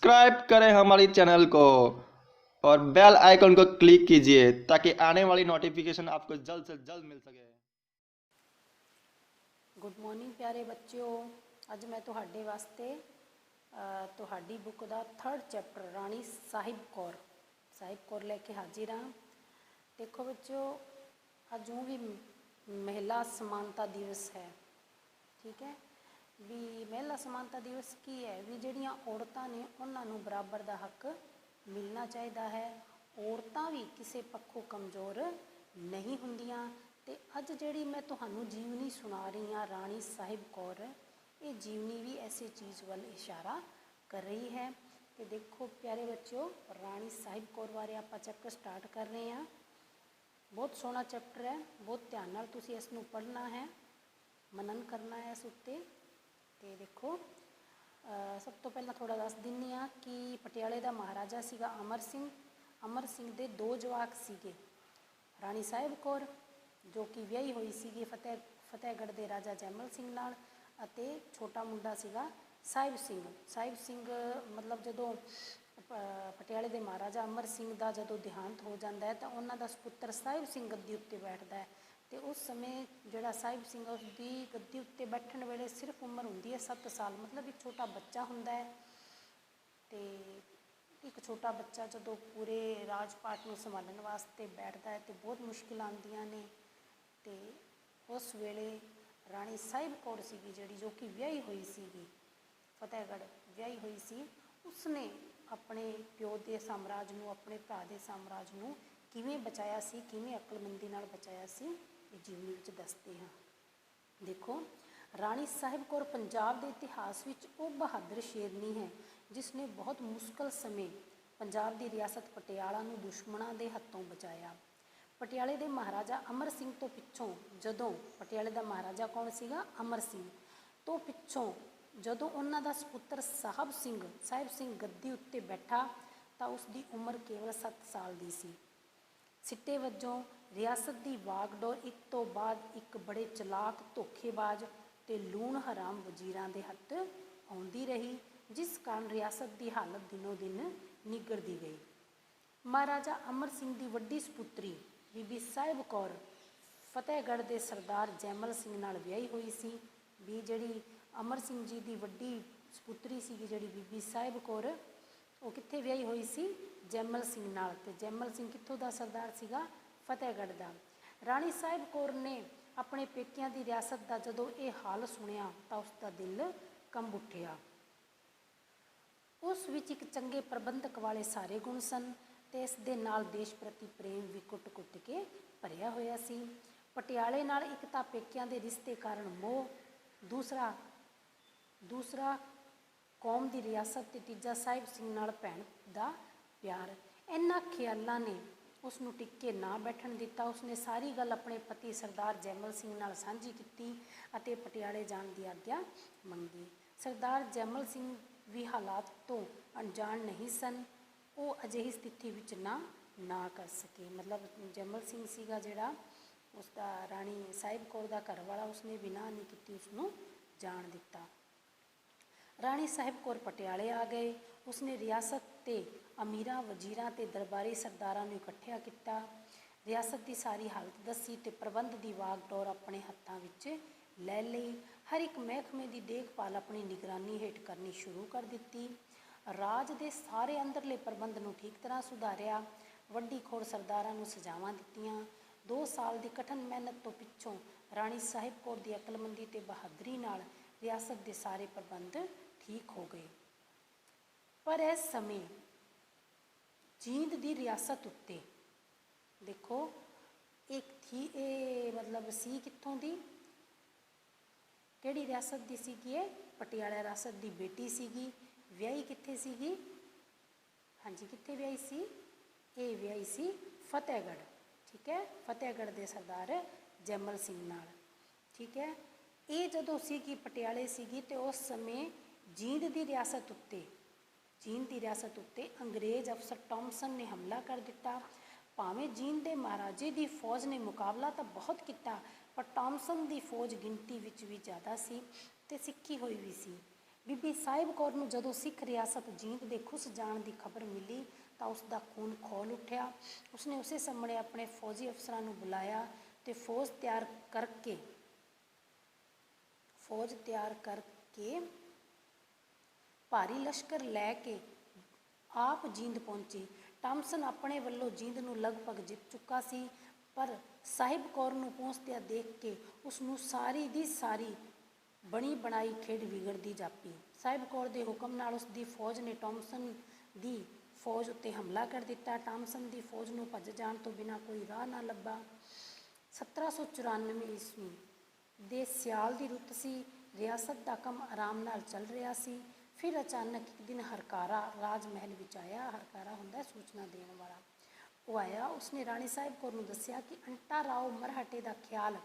Subscribe करें हमारे channel को और बेल आइकन को क्लिक कीजिए ताकि आने वाली नोटिफिकेशन आपको जल्द से जल्द मिल सके। गुड मॉर्निंग प्यारे बच्चों। अज मैं तुहाडे वास्ते तुहाडी बुक का 3rd चैप्टर राणी साहिब कौर लेके हाजिर हाँ। देखो बच्चों, अज भी महिला समानता दिवस है। ठीक है भी महिला समानता दिवस की है भी जड़ियाँ औरतां ने उन्होंने बराबर का हक मिलना चाहिए है। औरतां भी किसी पक्षों कमज़ोर नहीं होंदियां। ते अज जिहड़ी मैं तुहानू जीवनी सुना रही हाँ राणी साहिब कौर, ये जीवनी भी ऐसी चीज़ वाल इशारा कर रही है। तो देखो प्यारे बच्चों, राणी साहिब कौर बारे आप चैप्टर स्टार्ट कर रहे हैं। बहुत सोहना चैप्टर है, बहुत ध्यान नाल तुसी इसनू पढ़ना है, मनन करना है इस उत्ते। तो देखो सब तो पहला थोड़ा दस दिनी हाँ कि पटियाले का महाराजा सीगा अमर सिंह दे 2 जवाक सीगे, राणी साहिब कौर जो कि विआही हुई सी फतेहगढ़ के राजा जैमल सिंह नाल, अते छोटा मुंडा सीगा साहिब सिंह मतलब जदों पटियाले के महाराजा अमर सिंह का जदों देहांत हो जाता है तो उन्होंने सुपुत्र साहिब सिंह गद्दी उत्ते बैठता है। तो उस समय जोड़ा साहिब सिंह उसकी गद्दी उत्ते बैठण वेले सिर्फ उम्र होंदी है 7 साल, मतलब एक छोटा बच्चा होंदा है। तो एक छोटा बच्चा जदों पूरे राजपाट को संभालने वास्ते बैठता है तो बहुत मुश्किल आंदियां ने। तो उस वेले राणी साहिब कौर सीगी जिहड़ी जो कि विआही हुई सीगी फतेहगढ़ विआही हुई सी, उसने अपने प्यो के साम्राज नूं अपने भरा के साम्राज नूं किवें बचाया सी, किवें अकलमंदी नाल बचाया सी, ये जीवनी विच दसदे हां। देखो राणी साहिब कौर पंजाब के इतिहास विच वो बहादुर शेरनी है जिसने बहुत मुश्किल समय पंजाब की रियासत पटियाला नूं दुश्मनों के हत्थों बचाया। पटियाले के महाराजा अमर सिंह तो पिछों जदों पटियाले का महाराजा कौन सीगा अमर सिंह तो पिछों जदों उन्हां दा सुपुत्र साहिब सिंह गद्दी उत्ते बैठा तो उसकी उम्र केवल 7 साल की सी। सिट्टे वजों रियासत की वागडोर एक तो बाद एक बड़े चलाक धोखेबाज ते लूण हराम वजीरां दे हत्थ आउंदी रही, जिस कारण रियासत की हालत दिनों दिन निगड़ती गई। महाराजा अमर सिंह की वड्डी सपुत्री बीबी साहिब कौर फतेहगढ़ के सरदार जैमल सिंह नाल विआही हुई सी। भी जिहड़ी अमर सिंह जी की वड्डी सपुत्री सी जिहड़ी बीबी साहिब कौर वो कित्थे विआही हुई सी जैमल सिंह नाल, ते जैमल सिंह कित्थों दा सरदार सीगा फतेहगढ़ दा। राणी साहिब कौर ने अपने पेकियां की रियासत का जदों ये हाल सुनिया तो उसका दिल कंब उठिया। उस विच एक चंगे प्रबंधक वाले सारे गुण सन ते इस दे नाल देश प्रति प्रेम भी कुट कुट के भरिया होया सी। पटियाले नाल एक तां पेकियां दे रिश्ते कारण मोह, दूसरा कौम की रियासत ते तीजा साहिब सिंह नाल भैन दा प्यार। इन्हां ख्यालां ने उसनूं टिके ना बैठण दिता। उसने सारी गल अपने पति सरदार जैमल सिंह नाल सांझी कीती अते पटियाले जाण दी आग्या मंगी। सरदार जैमल सिंह भी हालात तो अनजान नहीं सन, वो अजिही स्थिति विच ना कर सके। मतलब जैमल सिंह सीगा जिहड़ा उसका राणी साहिब कौर का घर वाला, उसने भी ना नहीं की उसनूं जाण दिता। राणी साहिब कौर पटियाले आ गए। उसने रियासत के अमीरां वजीरां ते दरबारी सरदारां नूं इकट्ठा किया, रियासत की सारी हालत दसी ते प्रबंध की वागडोर अपने हत्थां विच लै लई। हर एक महकमे की देखभाल अपनी निगरानी हेठ करनी शुरू कर दी। राज के सारे अंदरले प्रबंध नूं ठीक तरह सुधारिया। वड्डी खोड़ सरदारां नूं सजावां दित्तियां। 2 साल की कठिन मेहनत तो पिछों राणी साहिब कौर की अकलमंदी ते बहादुरी नाल रियासत के सारे प्रबंध ठीक हो गए। पर इस समय जींद की रियासत उत्ते देखो एक थी मतलब सी कित्थों दी, किहड़ी रियासत की सीगी ये पटियाला रियासत की बेटी सीगी। विआही कित्थे सीगी, हाँ जी कित्थे विआही सी, ये विआही सी फतेहगढ़। ठीक है, फतेहगढ़ के सरदार जैमल सिंह नाल। ठीक है, ये जदों सीगी पटियाले सीगी तो उस समय जींद की रियासत उत्ते अंग्रेज अफसर टॉमसन ने हमला कर दिता। भावें जींद के महाराजे की फौज ने मुकाबला तो बहुत किया, पर टॉमसन की फौज गिनती विच भी ज़्यादा सी ते सिक्खी हुई भी सी। ਬੀਬੀ ਸਾਹਿਬ ਕੌਰ ਨੂੰ ਜਦੋਂ ਸਿੱਖ ਰਿਆਸਤ ਜੀਂਦ ਦੇ ਖੁੱਸ ਜਾਣ ਦੀ ਖਬਰ ਮਿਲੀ ਤਾਂ ਉਸ ਦਾ ਖੂਨ ਖੌਲ ਉੱਠਿਆ। ਉਸਨੇ ਉਸੇ ਸਮੇਂ ਆਪਣੇ ਫੌਜੀ ਅਫਸਰਾਂ ਨੂੰ ਬੁਲਾਇਆ ਤੇ ਫੌਜ ਤਿਆਰ ਕਰਕੇ ਭਾਰੀ ਲਸ਼ਕਰ ਲੈ ਕੇ ਆਪ ਜੀਂਦ ਪਹੁੰਚੀ। ਟਾਮਸਨ ਆਪਣੇ ਵੱਲੋਂ ਜੀਂਦ ਨੂੰ ਲਗਭਗ ਜਿੱਤ ਚੁੱਕਾ ਸੀ, ਪਰ ਸਾਹਿਬ ਕੌਰ ਨੂੰ ਪਹੁੰਚਦਿਆਂ ਦੇਖ ਕੇ ਉਸ ਨੂੰ ਸਾਰੀ ਦੀ ਸਾਰੀ ਬਣੀ ਬਣਾਈ ਖੇਡ ਵਿਗੜਦੀ ਜਾਪੀ। ਸਾਹਿਬ ਕੌਰ ਦੇ ਹੁਕਮ ਨਾਲ ਉਸ ਦੀ ਫੌਜ ਨੇ ਟਾਮਸਨ ਦੀ ਫੌਜ ਉੱਤੇ ਹਮਲਾ ਕਰ ਦਿੱਤਾ। ਟਾਮਸਨ ਦੀ ਫੌਜ ਨੂੰ ਭੱਜ ਜਾਣ ਤੋਂ ਬਿਨਾਂ ਕੋਈ ਰਾਹ ਨਾ ਲੱਭਾ। 1794 ਈਸਵੀ ਦੇ ਸਿਆਲ ਦੀ ਰੁੱਤ ਸੀ। ਰਿਆਸਤ ਦਾ ਕੰਮ ਆਰਾਮ ਨਾਲ ਚੱਲ ਰਿਹਾ ਸੀ। ਫਿਰ ਅਚਾਨਕ ਇੱਕ ਦਿਨ ਹਰਕਾਰਾ ਰਾਜ ਮਹਿਲ ਵਿੱਚ ਆਇਆ। ਹਰਕਾਰਾ ਹੁੰਦਾ ਸੂਚਨਾ ਦੇਣ ਵਾਲਾ। ਉਹ ਆਇਆ। ਉਸਨੇ ਰਾਣੀ ਸਾਹਿਬ ਕੌਰ ਨੂੰ ਦੱਸਿਆ ਕਿ ਅੰਟਾ ਰਾਓ ਮਰਹਟੇ ਦਾ ਖਿਆਲ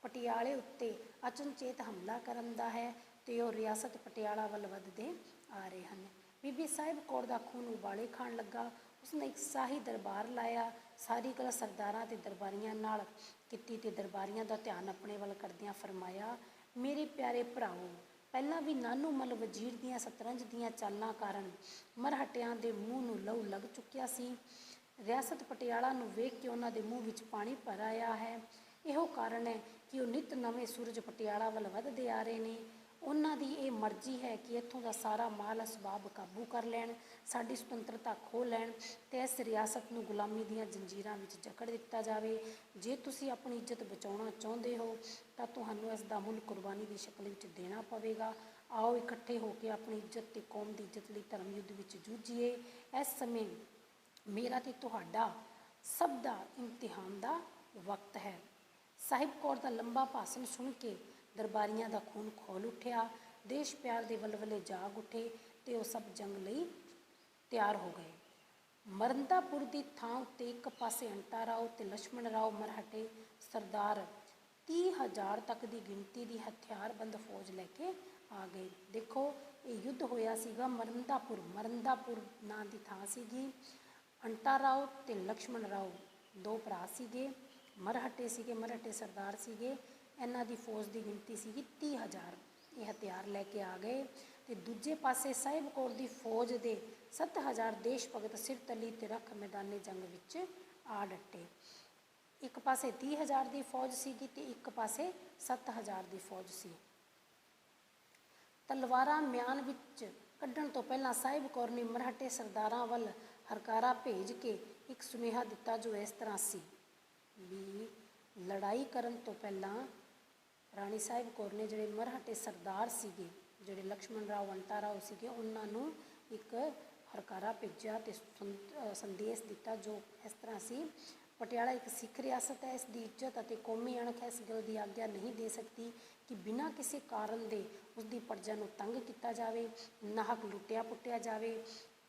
ਪਟਿਆਲੇ ਉੱਤੇ ਅਚਨਚੇਤ ਹਮਲਾ ਕਰਨ ਦਾ ਹੈ ਤੇ ਉਹ ਰਿਆਸਤ ਪਟਿਆਲਾ ਵੱਲ ਵੱਧਦੇ ਆ ਰਹੇ ਹਨ। ਬੀਬੀ ਸਾਹਿਬ ਕੌਰ ਦਾ ਖੂਨ ਉਬਾਲੇ ਖਾਣ ਲੱਗਾ। ਉਸਨੇ ਇੱਕ ਸ਼ਾਹੀ ਦਰਬਾਰ ਲਾਇਆ। ਸਾਰੀ ਗੱਲ ਸਰਦਾਰਾਂ ਤੇ ਦਰਬਾਰੀਆਂ ਨਾਲ ਕੀਤੀ ਤੇ ਦਰਬਾਰੀਆਂ ਦਾ ਧਿਆਨ ਆਪਣੇ ਵੱਲ ਕਰਦਿਆਂ ਫਰਮਾਇਆ, ਮੇਰੇ ਪਿਆਰੇ ਭਰਾਓ, ਪਹਿਲਾਂ ਵੀ ਨਾਨੂ ਮੱਲ ਵਜ਼ੀਰ ਦੀਆਂ ਸ਼ਤਰੰਜ ਦੀਆਂ ਚਾਲਾਂ ਕਾਰਨ ਮਰਹਟਿਆਂ ਦੇ ਮੂੰਹ ਨੂੰ ਲਹੂ ਲੱਗ ਚੁੱਕਿਆ ਸੀ। ਰਿਆਸਤ ਪਟਿਆਲਾ ਨੂੰ ਵੇਖ ਕੇ ਉਹਨਾਂ ਦੇ ਮੂੰਹ ਵਿੱਚ ਪਾਣੀ ਭਰ ਆਇਆ ਹੈ। ਇਹੋ ਕਾਰਨ ਹੈ ਕਿ ਉਹ ਨਿੱਤ ਨਵੇਂ ਸੂਰਜ ਪਟਿਆਲਾ ਵੱਲ ਵੱਧਦੇ ਆ ਰਹੇ ਨੇ। ਉਹਨਾਂ ਦੀ ਇਹ ਮਰਜ਼ੀ ਹੈ ਕਿ ਇੱਥੋਂ ਦਾ ਸਾਰਾ ਮਾਲ ਅਸਬਾਬ ਕਾਬੂ ਕਰ ਲੈਣ, ਸਾਡੀ ਸੁਤੰਤਰਤਾ ਖੋਹ ਲੈਣ ਤੇ ਇਸ ਰਿਆਸਤ ਨੂੰ ਗੁਲਾਮੀ ਦੀਆਂ ਜੰਜੀਰਾਂ ਵਿੱਚ ਜਕੜ ਦਿੱਤਾ ਜਾਵੇ। ਜੇ ਤੁਸੀਂ ਆਪਣੀ ਇੱਜ਼ਤ ਬਚਾਉਣਾ ਚਾਹੁੰਦੇ ਹੋ ਤਾਂ ਤੁਹਾਨੂੰ ਇਸ ਦਾ ਮੁੱਲ ਕੁਰਬਾਨੀ ਦੀ ਸ਼ਕਲ ਵਿੱਚ ਦੇਣਾ ਪਵੇਗਾ। ਆਓ ਇਕੱਠੇ ਹੋ ਕੇ ਆਪਣੀ ਇੱਜ਼ਤ ਤੇ ਕੌਮ ਦੀ ਇੱਜ਼ਤ ਲਈ ਧਰਮ ਯੁੱਧ ਵਿੱਚ ਜੂਝੀਏ। ਇਸ ਸਮੇਂ ਮੇਰਾ ਤੇ ਤੁਹਾਡਾ ਸਭ ਦਾ ਇਮਤਿਹਾਨ ਦਾ ਵਕਤ ਹੈ। ਸਾਹਿਬ ਕੌਰ ਦਾ ਲੰਬਾ ਭਾਸ਼ਣ ਸੁਣ ਕੇ ਦਰਬਾਰੀਆਂ ਦਾ ਖੂਨ ਖੌਲ ਉੱਠਿਆ। ਦੇਸ਼ ਪਿਆਰ ਦੇ ਵਲਵਲੇ ਜਾਗ ਉੱਠੇ ਤੇ ਉਹ ਸਭ ਜੰਗ ਲਈ ਤਿਆਰ ਹੋ ਗਏ। ਮਰੰਦਾਪੁਰ ਦੀ ਥਾਂ ਉੱਤੇ ਇੱਕ ਪਾਸੇ ਅੰਟਾ ਰਾਓ ਤੇ ਲਛਮਣ ਰਾਓ ਮਰਹਟੇ ਸਰਦਾਰ 30,000 ਤੱਕ ਦੀ ਗਿਣਤੀ ਦੀ ਹਥਿਆਰਬੰਦ ਫੌਜ ਲੈ ਕੇ ਆ ਗਏ। ਦੇਖੋ, ਇਹ ਯੁੱਧ ਹੋਇਆ ਸੀਗਾ ਮਰੰਦਾਪੁਰ ਨਾਂ ਦੀ ਥਾਂ ਸੀਗੀ। ਅੰਟਾ ਰਾਓ ਤੇ ਲਛਮਣ ਰਾਓ ਦੋ ਭਰਾ ਸੀਗੇ, ਮਰਹਟੇ ਸਰਦਾਰ ਸੀਗੇ। ਇਹਨਾਂ ਦੀ ਫੌਜ ਦੀ ਗਿਣਤੀ ਸੀਗੀ 30,000। ਇਹ ਹਥਿਆਰ ਲੈ ਕੇ ਆ ਗਏ ਤੇ ਦੂਜੇ ਪਾਸੇ ਸਾਹਿਬ ਕੌਰ ਦੀ ਫੌਜ ਦੇ 7,000 ਦੇਸ਼ ਭਗਤ ਸਿਰ ਤਲੀ ਤੇ ਰੱਖ ਮੈਦਾਨੇ ਜੰਗ ਵਿੱਚ ਆ ਡਟੇ। ਇੱਕ ਪਾਸੇ 30,000 ਦੀ ਫੌਜ ਸੀਗੀ ਤੇ ਇੱਕ ਪਾਸੇ 7,000 ਦੀ ਫੌਜ ਸੀ। ਤਲਵਾਰਾਂ ਮਿਆਨ ਵਿੱਚ ਕੱਢਣ ਤੋਂ ਪਹਿਲਾਂ ਸਾਹਿਬ ਕੌਰ ਨੇ ਮਰਹਟੇ ਸਰਦਾਰਾਂ ਵੱਲ ਹਰਕਾਰਾ ਭੇਜ ਕੇ ਇੱਕ ਸੁਨੇਹਾ ਦਿੱਤਾ ਜੋ ਇਸ ਤਰ੍ਹਾਂ ਸੀ ਵੀ ਲੜਾਈ ਕਰਨ ਤੋਂ ਪਹਿਲਾਂ ਰਾਣੀ ਸਾਹਿਬ ਕੌਰ ਨੇ ਜਿਹੜੇ ਮਰਹਟੇ ਸਰਦਾਰ ਸੀਗੇ, ਜਿਹੜੇ ਲਛਮਣ ਰਾਓ ਅੰਟਾ ਰਾਓ ਸੀਗੇ, ਉਹਨਾਂ ਨੂੰ ਇੱਕ ਹਰਕਾਰਾ ਭੇਜਿਆ ਤੇ ਸੰਦੇਸ਼ ਦਿੱਤਾ ਜੋ ਇਸ ਤਰ੍ਹਾਂ ਸੀ, ਪਟਿਆਲਾ ਇੱਕ ਸਿੱਖ ਰਿਆਸਤ ਹੈ। ਇਸ ਦੀ ਇੱਜ਼ਤ ਅਤੇ ਕੌਮੀ ਅਣਖ ਇਸ ਗੱਲ ਦੀ ਆਗਿਆ ਨਹੀਂ ਦੇ ਸਕਦੀ ਕਿ ਬਿਨਾਂ ਕਿਸੇ ਕਾਰਨ ਦੇ ਉਸ ਦੀ ਪ੍ਰਜਾ ਨੂੰ ਤੰਗ ਕੀਤਾ ਜਾਵੇ, ਨਾਹਕ ਲੁੱਟਿਆ ਪੁੱਟਿਆ ਜਾਵੇ।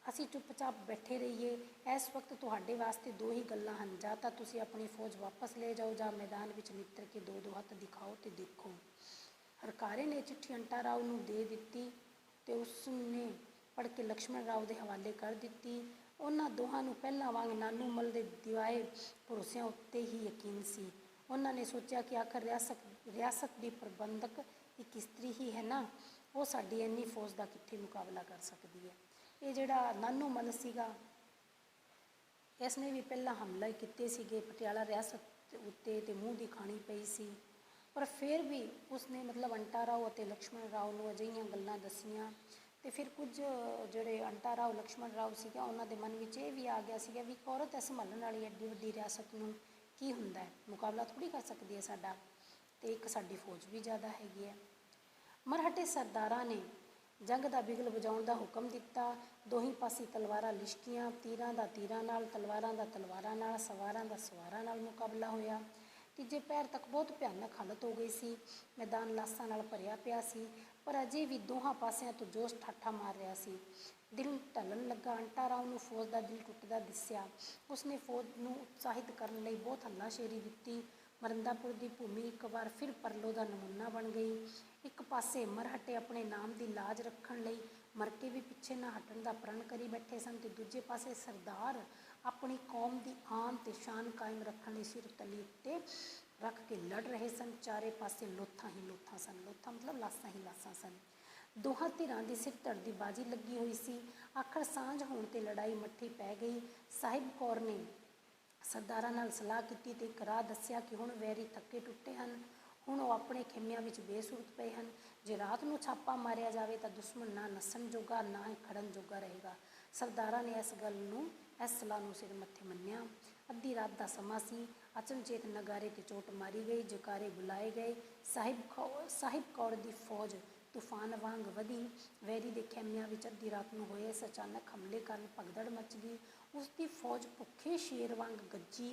ਅਸੀਂ ਚੁੱਪਚਾਪ ਬੈਠੇ ਰਹੀਏ। ਇਸ ਵਕਤ ਤੁਹਾਡੇ ਵਾਸਤੇ ਦੋ ਹੀ ਗੱਲਾਂ ਹਨ, ਜਾਂ ਤਾਂ ਤੁਸੀਂ ਆਪਣੀ ਫੌਜ ਵਾਪਸ ਲੈ ਜਾਓ ਜਾਂ ਮੈਦਾਨ ਵਿੱਚ ਨਿੱਤਰ ਕੇ ਦੋ ਹੱਥ ਦਿਖਾਓ ਤੇ ਦੇਖੋ। ਹਰਕਾਰੇ ਨੇ ਚਿੱਠੀ ਅੰਟਾ ਰਾਓ ਨੂੰ ਦੇ ਦਿੱਤੀ ਤੇ ਉਸਨੇ ਪੜ੍ਹ ਕੇ ਲਛਮਣ ਰਾਓ ਦੇ ਹਵਾਲੇ ਕਰ ਦਿੱਤੀ। ਉਹਨਾਂ ਦੋਹਾਂ ਨੂੰ ਪਹਿਲਾਂ ਵਾਂਗ ਨਾਨੂ ਮੱਲ ਦੇ ਦਿਵਾਏ ਭਰੋਸਿਆਂ ਉੱਤੇ ਹੀ ਯਕੀਨ ਸੀ। ਉਹਨਾਂ ਨੇ ਸੋਚਿਆ ਕਿ ਆਖਰ ਰਿਆਸਤ ਦੀ ਪ੍ਰਬੰਧਕ ਇੱਕ ਇਸਤਰੀ ਹੀ ਹੈ ਨਾ, ਉਹ ਸਾਡੀ ਇੰਨੀ ਫੌਜ ਦਾ ਕਿੱਥੇ ਮੁਕਾਬਲਾ ਕਰ ਸਕਦੀ ਹੈ। ਇਹ ਜਿਹੜਾ ਨਾਨੂ ਮੱਲ ਸੀਗਾ, ਇਸ ਨੇ ਵੀ ਪਹਿਲਾਂ ਹਮਲੇ ਕੀਤੇ ਸੀਗੇ ਪਟਿਆਲਾ ਰਿਆਸਤ ਉੱਤੇ ਤੇ ਮੂੰਹ ਦੀ ਖਾਣੀ ਪਈ ਸੀ, ਪਰ ਫਿਰ ਵੀ ਉਸਨੇ ਅੰਟਾ ਰਾਓ ਅਤੇ ਲਛਮਣ ਰਾਓ ਨੂੰ ਅਜਿਹੀਆਂ ਗੱਲਾਂ ਦੱਸੀਆਂ ਤੇ ਫਿਰ ਕੁਝ ਜਿਹੜੇ ਅੰਟਾ ਰਾਓ ਲਛਮਣ ਰਾਓ ਸੀਗਾ, ਉਹਨਾਂ ਦੇ ਮਨ ਵਿੱਚ ਇਹ ਵੀ ਆ ਗਿਆ ਸੀਗਾ ਵੀ ਇੱਕ ਔਰਤ ਹੈ ਸੰਭਾਲਣ ਵਾਲੀ ਐਡੀ ਵੱਡੀ ਰਿਆਸਤ ਨੂੰ, ਕੀ ਹੁੰਦਾ ਹੈ, ਮੁਕਾਬਲਾ ਥੋੜ੍ਹੀ ਕਰ ਸਕਦੀ ਹੈ ਸਾਡਾ, ਤੇ ਇੱਕ ਸਾਡੀ ਫੌਜ ਵੀ ਜ਼ਿਆਦਾ ਹੈਗੀ ਹੈ। ਮਰਹਟੇ ਸਰਦਾਰਾਂ ਨੇ ਜੰਗ ਦਾ ਬਿਗਲ ਵਜਾਉਣ ਦਾ ਹੁਕਮ ਦਿੱਤਾ। ਦੋਹੀਂ ਪਾਸੇ ਤਲਵਾਰਾਂ ਲਿਸ਼ਕੀਆਂ। ਤੀਰਾਂ ਦਾ ਤੀਰਾਂ ਨਾਲ, ਤਲਵਾਰਾਂ ਦਾ ਤਲਵਾਰਾਂ ਨਾਲ, ਸਵਾਰਾਂ ਦਾ ਸਵਾਰਾਂ ਨਾਲ ਮੁਕਾਬਲਾ ਹੋਇਆ। ਤੀਜੇ ਪਹਿਰ ਤੱਕ ਬਹੁਤ ਭਿਆਨਕ ਹਾਲਤ ਹੋ ਗਈ ਸੀ। ਮੈਦਾਨ ਲਾਸ਼ਾਂ ਨਾਲ ਭਰਿਆ ਪਿਆ ਸੀ, ਪਰ ਅਜੇ ਵੀ ਦੋਹਾਂ ਪਾਸਿਆਂ ਤੋਂ ਜੋਸ਼ ਠਾਠਾ ਮਾਰ ਰਿਹਾ ਸੀ। ਦਿਲ ਢਲਣ ਲੱਗਾ। ਅੰਟਾ ਰਾਓ ਨੂੰ ਫੌਜ ਦਾ ਦਿਲ ਟੁੱਟਦਾ ਦਿਸਿਆ। ਉਸਨੇ ਫੌਜ ਨੂੰ ਉਤਸ਼ਾਹਿਤ ਕਰਨ ਲਈ ਬਹੁਤ ਹੱਲਾਸ਼ੇਰੀ ਦਿੱਤੀ। ਮਰੰਦਾਪੁਰ ਦੀ ਭੂਮੀ ਇੱਕ ਵਾਰ ਫਿਰ ਪਰਲੋ ਦਾ ਨਮੂਨਾ ਬਣ ਗਈ। ਇੱਕ ਪਾਸੇ ਮਰਹਟੇ ਆਪਣੇ ਨਾਮ ਦੀ ਲਾਜ ਰੱਖਣ ਲਈ ਮਰ ਕੇ ਵੀ ਪਿੱਛੇ ਨਾ ਹਟਣ ਦਾ ਪ੍ਰਣ ਕਰੀ ਬੈਠੇ ਸਨ ਤੇ ਦੂਜੇ ਪਾਸੇ ਸਰਦਾਰ ਆਪਣੀ ਕੌਮ ਦੀ ਆਨ ਤੇ ਸ਼ਾਨ ਕਾਇਮ ਰੱਖਣ ਲਈ ਸਿਰ ਤਲੀ ਉੱਤੇ ਰੱਖ ਕੇ ਲੜ ਰਹੇ ਸਨ। ਚਾਰੇ ਪਾਸੇ ਲੋਥਾਂ ਹੀ ਲੋਥਾਂ ਸਨ। ਲੋਥਾਂ ਮਤਲਬ ਲਾਸ਼ਾਂ ਹੀ ਲਾਸ਼ਾਂ ਸਨ। ਦੋਹਾਂ ਧਿਰਾਂ ਦੀ ਸਿਰ ਧੜ ਦੀ ਬਾਜੀ ਲੱਗੀ ਹੋਈ ਸੀ। ਆਖਰ ਸਾਂਝ ਹੋਣ ਤੇ ਲੜਾਈ ਮੱਠੀ ਪੈ ਗਈ। ਸਾਹਿਬ ਕੌਰ ਨੇ ਸਰਦਾਰਾਂ ਨਾਲ ਸਲਾਹ ਕੀਤੀ ਤੇ ਇੱਕ ਰਾਹ ਦੱਸਿਆ ਕਿ ਹੁਣ ਵੈਰੀ ਥੱਕੇ ਟੁੱਟੇ ਹਨ, ਹੁਣ ਉਹ ਆਪਣੇ ਖੇਮਿਆਂ ਵਿੱਚ ਬੇਸੁਰਤ ਪਏ ਹਨ। ਜੇ ਰਾਤ ਨੂੰ ਛਾਪਾ ਮਾਰਿਆ ਜਾਵੇ ਤਾਂ ਦੁਸ਼ਮਣ ਨਾ ਨੱਸਣ ਜੋਗਾ ਨਾ ਹੀ ਖੜਨ ਜੋਗਾ ਰਹੇਗਾ। ਸਰਦਾਰਾਂ ਨੇ ਇਸ ਸਲਾਹ ਨੂੰ ਸਿਰ ਮੱਥੇ ਮੰਨਿਆ। ਅੱਧੀ ਰਾਤ ਦਾ ਸਮਾਂ ਸੀ। ਅਚਨਚੇਤ ਨਗਾਰੇ ਤੇ ਚੋਟ ਮਾਰੀ ਗਈ, ਜਕਾਰੇ ਬੁਲਾਏ ਗਏ। ਸਾਹਿਬ ਕੌਰ ਦੀ ਫੌਜ ਤੂਫਾਨ ਵਾਂਗ ਵਧੀ। ਵੈਰੀ ਦੇ ਖੇਮਿਆਂ ਵਿੱਚ ਅੱਧੀ ਰਾਤ ਨੂੰ ਹੋਏ ਇਸ ਅਚਾਨਕ ਹਮਲੇ ਕਾਰਨ ਭਗਦੜ ਮਚ ਗਈ। ਉਸ ਦੀ ਫੌਜ ਭੁੱਖੇ ਸ਼ੇਰ ਵਾਂਗ ਗੱਜੀ।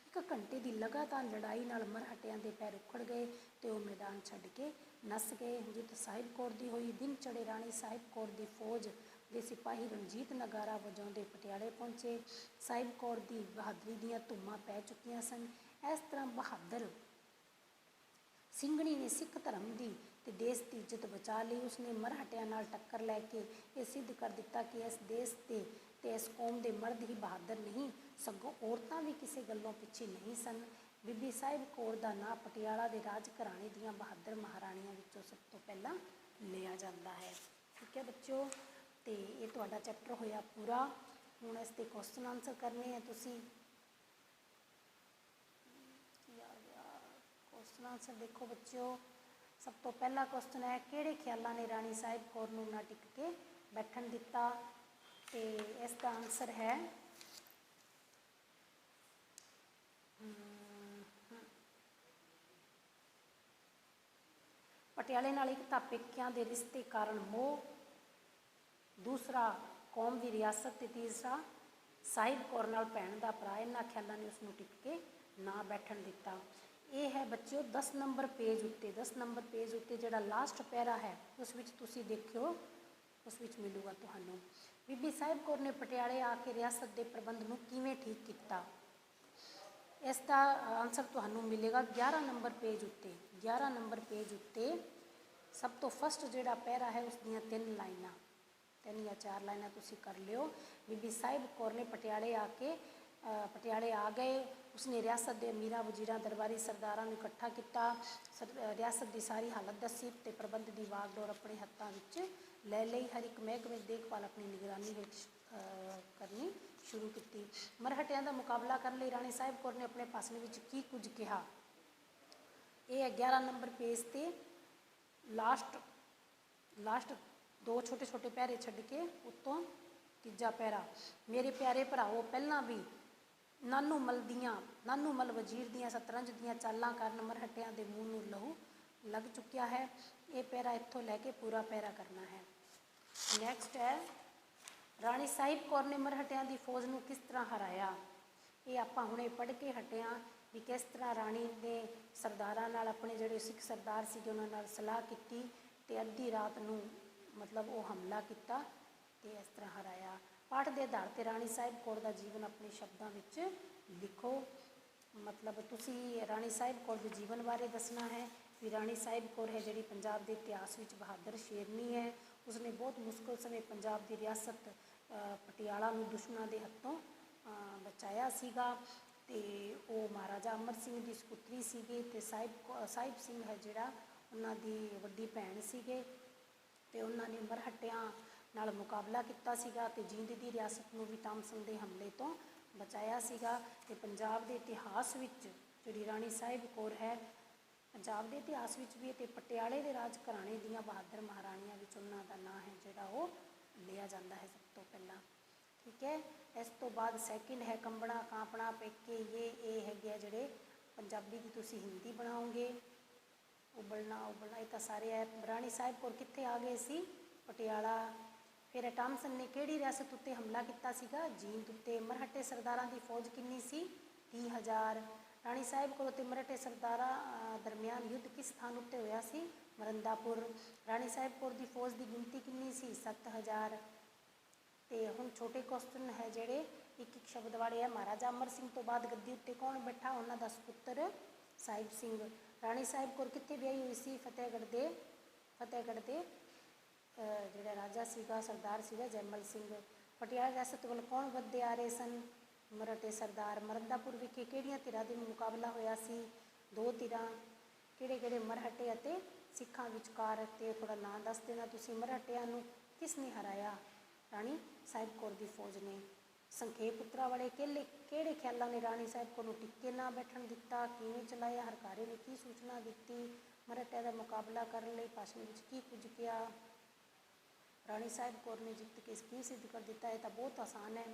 ਇੱਕ ਘੰਟੇ ਦੀ ਲਗਾਤਾਰ ਲੜਾਈ ਨਾਲ ਮਰਹਟਿਆਂ ਦੇ ਪੈਰ ਉਖੜ ਗਏ ਤੇ ਉਹ ਮੈਦਾਨ ਛੱਡ ਕੇ ਨੱਸ ਗਏ। ਜਿੱਤ ਸਾਹਿਬ ਕੌਰ ਦੀ ਹੋਈ। ਦਿਨ ਚੜੇ ਰਾਣੀ ਸਾਹਿਬ ਕੌਰ ਦੀ ਫੌਜ ਦੇ ਸਿਪਾਹੀ ਰਣਜੀਤ ਨਗਾਰਾ ਵਜਾਉਂਦੇ ਪਟਿਆਲੇ ਪਹੁੰਚੇ। ਸਾਹਿਬ ਕੌਰ ਦੀ ਬਹਾਦਰੀ ਦੀਆਂ ਧੂਮਾਂ ਪੈ ਚੁੱਕੀਆਂ ਸਨ। ਇਸ ਤਰ੍ਹਾਂ ਬਹਾਦਰ ਸਿੰਘਣੀ ਨੇ ਸਿੱਖ ਧਰਮ ਦੀ ਤੇ ਦੇਸ਼ ਦੀ ਇੱਜ਼ਤ ਬਚਾ ਲਈ। ਉਸਨੇ ਮਰਹਟਿਆਂ ਨਾਲ ਟੱਕਰ ਲੈ ਕੇ ਇਹ ਸਿੱਧ ਕਰ ਦਿੱਤਾ ਕਿ ਇਸ ਦੇਸ਼ ਤੇ ਇਸ ਕੌਮ ਦੇ ਮਰਦ ਹੀ ਬਹਾਦਰ ਨਹੀਂ, ਸਗੋਂ ਔਰਤਾਂ ਵੀ ਕਿਸੇ ਗੱਲੋਂ ਪਿੱਛੇ ਨਹੀਂ ਸਨ। ਬੀਬੀ ਸਾਹਿਬ ਕੌਰ ਦਾ ਨਾਂ ਪਟਿਆਲਾ ਦੇ ਰਾਜ ਘਰਾਣੇ ਦੀਆਂ ਬਹਾਦਰ ਮਹਾਰਾਣੀਆਂ ਵਿੱਚੋਂ ਸਭ ਤੋਂ ਪਹਿਲਾਂ ਲਿਆ ਜਾਂਦਾ ਹੈ। ਠੀਕ ਹੈ ਬੱਚਿਓ, ਤੇ ਇਹ ਤੁਹਾਡਾ ਚੈਪਟਰ ਹੋਇਆ ਪੂਰਾ। ਹੁਣ ਇਸ ਦੇ ਕੁਐਸਚਨ ਆਨਸਰ ਕਰਨੇ ਆ ਤੁਸੀਂ। ਕੁਐਸਚਨ ਆਨਸਰ ਦੇਖੋ ਬੱਚਿਓ। ਸਭ ਤੋਂ ਪਹਿਲਾ ਕੁਐਸਚਨ ਹੈ, ਕਿਹੜੇ ਖਿਆਲਾਂ ਨੇ ਰਾਣੀ ਸਾਹਿਬ ਕੌਰ ਨੂੰ ਨਾ ਟਿਕ ਕੇ ਬੈਠਣ ਦਿੱਤਾ? ਤੇ ਇਸ ਦਾ ਆਨਸਰ ਹੈ ਪਟਿਆਲੇ ਨਾਲ ਇੱਕ ਤਾਂ ਪੇਕਿਆਂ ਦੇ ਰਿਸ਼ਤੇ ਕਾਰਨ ਮੋਹ, ਦੂਸਰਾ ਕੌਮ ਦੀ ਰਿਆਸਤ ਤੇ ਤੀਸਰਾ ਸਾਹਿਬ ਕੌਰ ਨਾਲ ਭੈਣ ਦਾ ਭਰਾ। ਇਹਨਾਂ ਖਿਆਲਾਂ ਨੇ ਉਸ ਨੂੰ ਟਿਕ ਕੇ ਨਾ ਬੈਠਣ ਦਿੱਤਾ। ਇਹ ਹੈ ਬੱਚਿਓ 10 ਨੰਬਰ ਪੇਜ ਉੱਤੇ। 10 ਨੰਬਰ ਪੇਜ ਉੱਤੇ ਜਿਹੜਾ ਲਾਸਟ ਪੈਰਾ ਹੈ ਉਸ ਵਿੱਚ ਤੁਸੀਂ ਦੇਖਿਓ, ਉਸ ਵਿੱਚ ਮਿਲੂਗਾ ਤੁਹਾਨੂੰ। ਬੀਬੀ ਸਾਹਿਬ ਕੌਰ ਨੇ ਪਟਿਆਲੇ ਆ ਕੇ ਰਿਆਸਤ ਦੇ ਪ੍ਰਬੰਧ ਨੂੰ ਕਿਵੇਂ ਠੀਕ ਕੀਤਾ? ਇਸ ਦਾ ਆਨਸਰ ਤੁਹਾਨੂੰ ਮਿਲੇਗਾ 11 ਨੰਬਰ ਪੇਜ ਉੱਤੇ। 11 ਨੰਬਰ ਪੇਜ ਉੱਤੇ ਸਭ ਤੋਂ ਫਸਟ ਜਿਹੜਾ ਪੈਰਾ ਹੈ ਉਸ ਦੀਆਂ 3 ਲਾਈਨਾਂ, 3 ਜਾਂ 4 ਲਾਈਨਾਂ ਤੁਸੀਂ ਕਰ ਲਿਓ। ਬੀਬੀ ਸਾਹਿਬ ਕੌਰ ਨੇ ਪਟਿਆਲੇ ਆ ਗਏ। ਉਸਨੇ ਰਿਆਸਤ ਦੇ ਅਮੀਰਾਂ, ਵਜ਼ੀਰਾਂ, ਦਰਬਾਰੀ ਸਰਦਾਰਾਂ ਨੂੰ ਇਕੱਠਾ ਕੀਤਾ। ਰਿਆਸਤ ਦੀ ਸਾਰੀ ਹਾਲਤ ਦੱਸੀ ਤੇ ਪ੍ਰਬੰਧ ਦੀ ਵਾਗਡੋਰ ਆਪਣੇ ਹੱਥਾਂ ਵਿੱਚ ਲੈ ਲਈ। ਹਰ ਇੱਕ ਮਹਿਕਮੇ ਦੀ ਦੇਖਭਾਲ ਆਪਣੀ ਨਿਗਰਾਨੀ ਵਿੱਚ ਕਰਨੀ ਸ਼ੁਰੂ ਕੀਤੀ। ਮਰਹਟਿਆਂ ਦਾ ਮੁਕਾਬਲਾ ਕਰਨ ਲਈ ਰਾਣੀ ਸਾਹਿਬ ਕੌਰ ਨੇ ਆਪਣੇ ਭਾਸ਼ਣ ਵਿੱਚ ਕੀ ਕੁਝ ਕਿਹਾ? ਇਹ ਹੈ 11 ਨੰਬਰ ਪੇਜ ਤੇ ਲਾਸਟ 2 ਛੋਟੇ ਪੈਰੇ ਛੱਡ ਕੇ ਉੱਤੋਂ ਤੀਜਾ ਪੈਰਾ। ਮੇਰੇ ਪਿਆਰੇ ਭਰਾਓ, ਪਹਿਲਾਂ ਵੀ ਨਾਨੂ ਮਲ ਵਜ਼ੀਰ ਦੀਆਂ ਸ਼ਤਰੰਜ ਦੀਆਂ ਚਾਲਾਂ ਕਾਰਨ ਮਰਹਟਿਆਂ ਦੇ ਮੂੰਹ ਨੂੰ ਲਹੂ ਲੱਗ ਚੁੱਕਿਆ ਹੈ। ਇਹ ਪੈਰਾ ਇੱਥੋਂ ਲੈ ਕੇ ਪੂਰਾ ਪੈਰਾ ਕਰਨਾ ਹੈ। ਨੈਕਸਟ ਹੈ, ਰਾਣੀ ਸਾਹਿਬ ਕੌਰ ਨੇ ਮਰਹਟਿਆਂ ਦੀ ਫੌਜ ਨੂੰ ਕਿਸ ਤਰ੍ਹਾਂ ਹਰਾਇਆ? ਇਹ ਆਪਾਂ ਹੁਣੇ ਪੜ੍ਹ ਕੇ ਹਟੇ ਹਾਂ ਵੀ ਕਿਸ ਤਰ੍ਹਾਂ ਰਾਣੀ ਨੇ ਸਰਦਾਰਾਂ ਨਾਲ, ਆਪਣੇ ਜਿਹੜੇ ਸਿੱਖ ਸਰਦਾਰ ਸੀਗੇ ਉਹਨਾਂ ਨਾਲ ਸਲਾਹ ਕੀਤੀ ਤੇ ਅੱਧੀ ਰਾਤ ਨੂੰ ਮਤਲਬ ਉਹ ਹਮਲਾ ਕੀਤਾ ਤੇ ਇਸ ਤਰ੍ਹਾਂ ਹਰਾਇਆ। ਪਾਠ ਦੇ ਆਧਾਰ ਤੇ ਰਾਣੀ ਸਾਹਿਬ ਕੌਰ ਦਾ ਜੀਵਨ ਆਪਣੇ ਸ਼ਬਦਾਂ ਵਿੱਚ ਲਿਖੋ। ਮਤਲਬ ਤੁਸੀਂ ਰਾਣੀ ਸਾਹਿਬ ਕੌਰ ਦੇ ਜੀਵਨ ਬਾਰੇ ਦੱਸਣਾ ਹੈ ਵੀ ਰਾਣੀ ਸਾਹਿਬ ਕੌਰ ਹੈ ਜਿਹੜੀ ਪੰਜਾਬ ਦੇ ਇਤਿਹਾਸ ਵਿੱਚ ਬਹਾਦਰ ਸ਼ੇਰਨੀ ਹੈ। ਉਸਨੇ ਬਹੁਤ ਮੁਸ਼ਕਲ ਸਮੇਂ ਪੰਜਾਬ ਦੀ ਰਿਆਸਤ ਪਟਿਆਲਾ ਨੂੰ ਦੁਸ਼ਮਣਾਂ ਦੇ ਹੱਥੋਂ ਬਚਾਇਆ ਸੀਗਾ ਤੇ ਉਹ ਮਹਾਰਾਜਾ ਅਮਰ ਸਿੰਘ ਦੀ ਸਪੁੱਤਰੀ ਸੀਗੇ ਤੇ ਸਾਹਿਬ ਸਿੰਘ ਹੈ ਜਿਹੜਾ ਉਹਨਾਂ ਦੀ ਵੱਡੀ ਭੈਣ ਸੀਗੇ ਤੇ ਉਹਨਾਂ ਨੇ ਮਰਹਟਿਆਂ ਨਾਲ ਮੁਕਾਬਲਾ ਕੀਤਾ ਸੀਗਾ ਤੇ ਜੀਂਦ ਦੀ ਰਿਆਸਤ ਨੂੰ ਵੀ ਤਾਮਸੰਗ ਦੇ ਹਮਲੇ ਤੋਂ ਬਚਾਇਆ ਸੀਗਾ। ਤੇ ਪੰਜਾਬ ਦੇ ਇਤਿਹਾਸ ਵਿੱਚ ਜਿਹੜੀ ਰਾਣੀ ਸਾਹਿਬ ਕੌਰ ਹੈ, ਪੰਜਾਬ ਦੇ ਇਤਿਹਾਸ ਵਿੱਚ ਵੀ ਤੇ ਪਟਿਆਲੇ ਦੇ ਰਾਜ ਘਰਾਣੇ ਦੀਆਂ ਬਹਾਦਰ ਮਹਾਰਾਣੀਆਂ ਵਿੱਚ ਉਹਨਾਂ ਦਾ ਨਾਂ ਹੈ ਜਿਹੜਾ ਉਹ ਲਿਆ ਜਾਂਦਾ ਹੈ ਸਭ ਤੋਂ ਪਹਿਲਾਂ। ਠੀਕ ਹੈ, ਇਸ ਤੋਂ ਬਾਅਦ ਸੈਕਿੰਡ ਹੈ ਕੰਬਣਾ ਕਾਂਪਣਾ ਪੇਕੇ। ਇਹ ਹੈਗੇ ਆ ਜਿਹੜੇ ਪੰਜਾਬੀ ਦੀ ਤੁਸੀਂ ਹਿੰਦੀ ਬਣਾਓਗੇ। ਉਬਲਣਾ ਇਹ ਤਾਂ ਸਾਰੇ ਹੈ। ਰਾਣੀ ਸਾਹਿਬ ਕੌਰ ਕਿੱਥੇ ਆ ਗਏ ਸੀ? ਪਟਿਆਲਾ। ਫਿਰ ਟਾਮਸਨ ਨੇ ਕਿਹੜੀ ਰਿਆਸਤ ਉੱਤੇ ਹਮਲਾ ਕੀਤਾ ਸੀਗਾ? ਜੀਂਦ ਉੱਤੇ। ਮਰਹਟੇ ਸਰਦਾਰਾਂ ਦੀ ਫੌਜ ਕਿੰਨੀ ਸੀ? 30,000। ਰਾਣੀ ਸਾਹਿਬ ਕੌਰ ਅਤੇ ਮਰਹਟੇ ਸਰਦਾਰਾਂ ਦਰਮਿਆਨ ਯੁੱਧ ਕਿਸ ਸਥਾਨ ਉੱਤੇ ਹੋਇਆ ਸੀ? ਮਰੰਦਾਪੁਰ। ਰਾਣੀ ਸਾਹਿਬ ਕੌਰ ਦੀ ਫੌਜ ਦੀ ਗਿਣਤੀ ਕਿੰਨੀ ਸੀ? 7,000। ਤੇ ਹੁਣ ਛੋਟੇ ਕੁਐਸਚਨ ਹੈ ਜਿਹੜੇ ਇੱਕ ਸ਼ਬਦ ਵਾਲੇ ਹੈ। ਮਹਾਰਾਜਾ ਅਮਰ ਸਿੰਘ ਤੋਂ ਬਾਅਦ ਗੱਦੀ ਉੱਤੇ ਕੌਣ ਬੈਠਾ? ਉਹਨਾਂ ਦਾ ਸਪੁੱਤਰ ਸਾਹਿਬ ਸਿੰਘ। ਰਾਣੀ ਸਾਹਿਬ ਕੌਰ ਕਿੱਥੇ ਵਿਆਹੀ ਹੋਈ ਸੀ? ਫਤਿਹਗੜ੍ਹ ਦੇ ਜਿਹੜਾ ਰਾਜਾ ਸੀਗਾ, ਸਰਦਾਰ ਸੀਗਾ ਜੈਮਲ ਸਿੰਘ। ਪਟਿਆਲਾ ਰਿਆਸਤ ਵੱਲ ਕੌਣ ਵੱਧਦੇ ਆ ਰਹੇ ਸਨ? ਮਰਹਟੇ ਸਰਦਾਰ। ਮਰੰਦਾਪੁਰ ਵਿਖੇ ਕਿਹੜੀਆਂ ਧਿਰਾਂ ਦੇ ਮੁਕਾਬਲਾ ਹੋਇਆ ਸੀ? 2 ਧਿਰਾਂ। ਕਿਹੜੇ ਮਰਹਟੇ ਅਤੇ ਸਿੱਖਾਂ ਵਿਚਕਾਰ ਤੇ ਥੋੜਾ ਨਾਂ ਦੱਸ ਦੇਣਾ ਤੁਸੀਂ। ਮਰਾਠਿਆਂ ਨੂੰ ਕਿਸ ਨੇ ਹਰਾਇਆ? ਰਾਣੀ ਸਾਹਿਬ ਕੌਰ ਦੀ ਫੌਜ ਨੇ। ਸੰਖੇਪ ਪੁੱਤਰਾਂ ਵਾਲੇ ਕਿਹੜੇ ਖਿਆਲਾਂ ਨੇ ਰਾਣੀ ਸਾਹਿਬ ਕੌਰ ਨੂੰ ਟਿੱਕੇ ਨਾ ਬੈਠਣ ਦਿੱਤਾ? ਕਿਵੇਂ ਚਲਾਇਆ? ਹਰਕਾਰੇ ਨੇ ਕੀ ਸੂਚਨਾ ਦਿੱਤੀ? ਮਰਾਠਿਆਂ ਦਾ ਮੁਕਾਬਲਾ ਕਰਨ ਲਈ ਭਾਸ਼ਣ ਵਿੱਚ ਕੀ ਕੁਝ ਕਿਹਾ? ਰਾਣੀ ਸਾਹਿਬ ਕੌਰ ਨੇ ਜਿੱਤ ਕੇ ਕੀ ਸਿੱਧ ਕਰ ਦਿੱਤਾ? ਇਹ ਤਾਂ ਬਹੁਤ ਆਸਾਨ ਹੈ।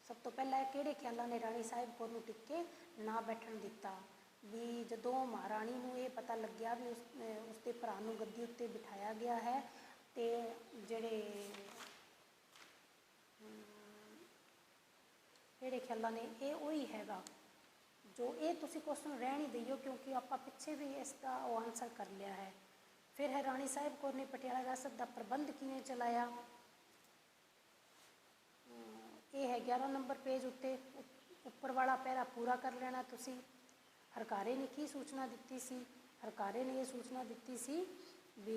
ਸਭ ਤੋਂ ਪਹਿਲਾਂ ਕਿਹੜੇ ਖਿਆਲਾਂ ਨੇ ਰਾਣੀ ਸਾਹਿਬ ਕੌਰ ਨੂੰ ਟਿੱਕੇ ਨਾ ਬੈਠਣ ਦਿੱਤਾ? ਵੀ ਜਦੋਂ ਮਹਾਰਾਣੀ ਨੂੰ ਇਹ ਪਤਾ ਲੱਗਿਆ ਵੀ ਉਸਦੇ ਭਰਾ ਨੂੰ ਗੱਦੀ ਉੱਤੇ ਬਿਠਾਇਆ ਗਿਆ ਹੈ ਤੇ ਜਿਹੜੇ ਕਿਹੜੇ ਖਿਆਲਾਂ ਨੇ, ਇਹ ਉਹੀ ਹੈਗਾ ਜੋ ਇਹ ਤੁਸੀਂ ਕੁਐਸਚਨ ਰਹਿਣ ਹੀ ਦਈਓ ਕਿਉਂਕਿ ਆਪਾਂ ਪਿੱਛੇ ਵੀ ਇਸ ਦਾ ਉਹ ਆਨਸਰ ਕਰ ਲਿਆ ਹੈ। ਫਿਰ ਹੈ ਰਾਣੀ ਸਾਹਿਬ ਕੌਰ ਨੇ ਪਟਿਆਲਾ ਰਿਆਸਤ ਦਾ ਪ੍ਰਬੰਧ ਕਿਵੇਂ ਚਲਾਇਆ? ਇਹ ਹੈ 11 ਨੰਬਰ ਪੇਜ ਉੱਤੇ, ਉੱਪਰ ਵਾਲਾ ਪੈਰਾ ਪੂਰਾ ਕਰ ਲੈਣਾ ਤੁਸੀਂ। ਹਰਕਾਰੇ ਨੇ ਕੀ ਸੂਚਨਾ ਦਿੱਤੀ ਸੀ? ਹਰਕਾਰੇ ਨੇ ਇਹ ਸੂਚਨਾ ਦਿੱਤੀ ਸੀ ਵੀ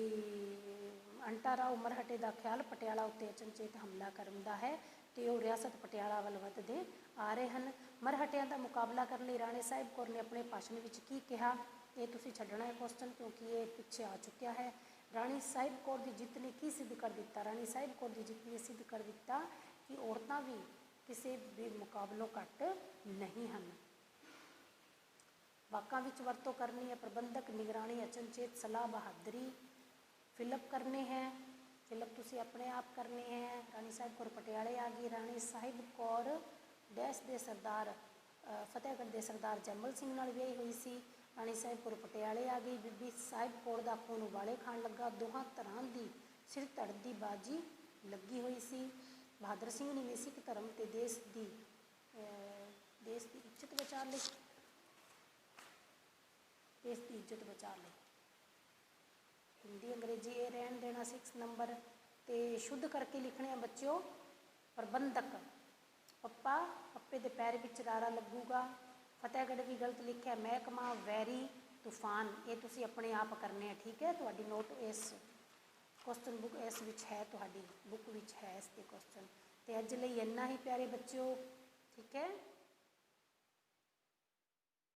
ਅੰਟਾ ਰਾਓ ਮਰਹਟੇ ਦਾ ਖਿਆਲ ਪਟਿਆਲਾ ਉੱਤੇ ਅਚਨਚੇਤ ਹਮਲਾ ਕਰਨ ਦਾ ਹੈ ਤੇ ਉਹ ਰਿਆਸਤ ਪਟਿਆਲਾ ਵੱਲ ਵੱਧਦੇ ਆ ਰਹੇ ਹਨ। ਮਰਹਟਿਆਂ ਦਾ ਮੁਕਾਬਲਾ ਕਰਨ ਲਈ ਰਾਣੀ ਸਾਹਿਬ ਕੌਰ ਨੇ ਆਪਣੇ ਭਾਸ਼ਣ ਵਿੱਚ ਕੀ ਕਿਹਾ? ਇਹ ਤੁਸੀਂ ਛੱਡਣਾ ਹੈ ਕੁਐਸਚਨ ਕਿਉਂਕਿ ਇਹ ਪਿੱਛੇ ਆ ਚੁੱਕਿਆ ਹੈ। ਰਾਣੀ ਸਾਹਿਬ ਕੌਰ ਦੀ ਜਿੱਤ ਨੇ ਕੀ ਸਿੱਧ ਕਰ ਦਿੱਤਾ? ਰਾਣੀ ਸਾਹਿਬ ਕੌਰ ਦੀ ਜਿੱਤ ਨੇ ਸਿੱਧ ਕਰ ਦਿੱਤਾ ਕਿ ਔਰਤਾਂ ਵੀ ਕਿਸੇ ਵੀ ਮੁਕਾਬਲੋਂ ਘੱਟ ਨਹੀਂ ਹਨ। ਵਾਕਾਂ ਵਿੱਚ ਵਰਤੋਂ ਕਰਨੀ ਹੈ ਪ੍ਰਬੰਧਕ, ਨਿਗਰਾਨੀ, ਅਚਨਚੇਤ, ਸਲਾਹ, ਬਹਾਦਰੀ। ਫਿਲਅਪ ਕਰਨੇ ਹੈ, ਫਿਲਅਪ ਤੁਸੀਂ ਆਪਣੇ ਆਪ ਕਰਨੇ ਹੈ। ਰਾਣੀ ਸਾਹਿਬ ਕੌਰ ਪਟਿਆਲੇ ਆ ਗਈ। ਰਾਣੀ ਸਾਹਿਬ ਕੌਰ ਡੈਸ਼ ਦੇ ਸਰਦਾਰ ਫਤਿਹਗੜ੍ਹ ਦੇ ਸਰਦਾਰ ਜੈਮਲ ਸਿੰਘ ਨਾਲ ਵਿਆਹੀ ਹੋਈ ਸੀ। ਰਾਣੀ ਸਾਹਿਬ ਕੌਰ ਪਟਿਆਲੇ ਆ ਗਈ। ਬੀਬੀ ਸਾਹਿਬ ਕੌਰ ਦਾ ਖੂਨ ਉਬਾਲੇ ਖਾਣ ਲੱਗਾ। ਦੋਹਾਂ ਧਿਰਾਂ ਦੀ ਸਿਰ ਧੜ ਦੀ ਬਾਜੀ ਲੱਗੀ ਹੋਈ ਸੀ। ਬਹਾਦਰ ਸਿੰਘ ਨੇ ਸਿੱਖ ਧਰਮ ਤੇ ਦੇਸ਼ ਦੀ ਇੱਜ਼ਤ ਬਚਾ ਲਈ। ਦੇਸ਼ ਦੀ ਇੱਜ਼ਤ ਬਚਾ ਲਈ। ਹਿੰਦੀ ਅੰਗਰੇਜ਼ੀ ਇਹ ਰਹਿਣ ਦੇਣਾ 6 ਨੰਬਰ ਤੇ ਸ਼ੁੱਧ ਕਰਕੇ ਲਿਖਣੇ ਆ ਬੱਚਿਓ। ਪ੍ਰਬੰਧਕ ਪੱਪਾ, ਪੱਪੇ ਦੇ ਪੈਰ ਵਿੱਚ ਰਾਰਾ ਲੱਗੂਗਾ। ਫਤਿਹਗੜ੍ਹ ਵੀ ਗਲਤ ਲਿਖਿਆ। ਮਹਿਕਮਾ, ਵੈਰੀ, ਤੂਫਾਨ, ਇਹ ਤੁਸੀਂ ਆਪਣੇ ਆਪ ਕਰਨੇ ਆ, ਠੀਕ ਹੈ। ਤੁਹਾਡੀ ਨੋਟ ਇਸ ਕੁਐਸਚਨ ਬੁੱਕ ਇਸ ਵਿੱਚ ਹੈ, ਤੁਹਾਡੀ ਬੁੱਕ ਵਿੱਚ ਹੈ ਇਸ ਦੇ ਕੁਐਸਚਨ। ਤੇ ਅੱਜ ਲਈ ਇੰਨਾ ਹੀ ਪਿਆਰੇ ਬੱਚਿਓ, ਠੀਕ ਹੈ।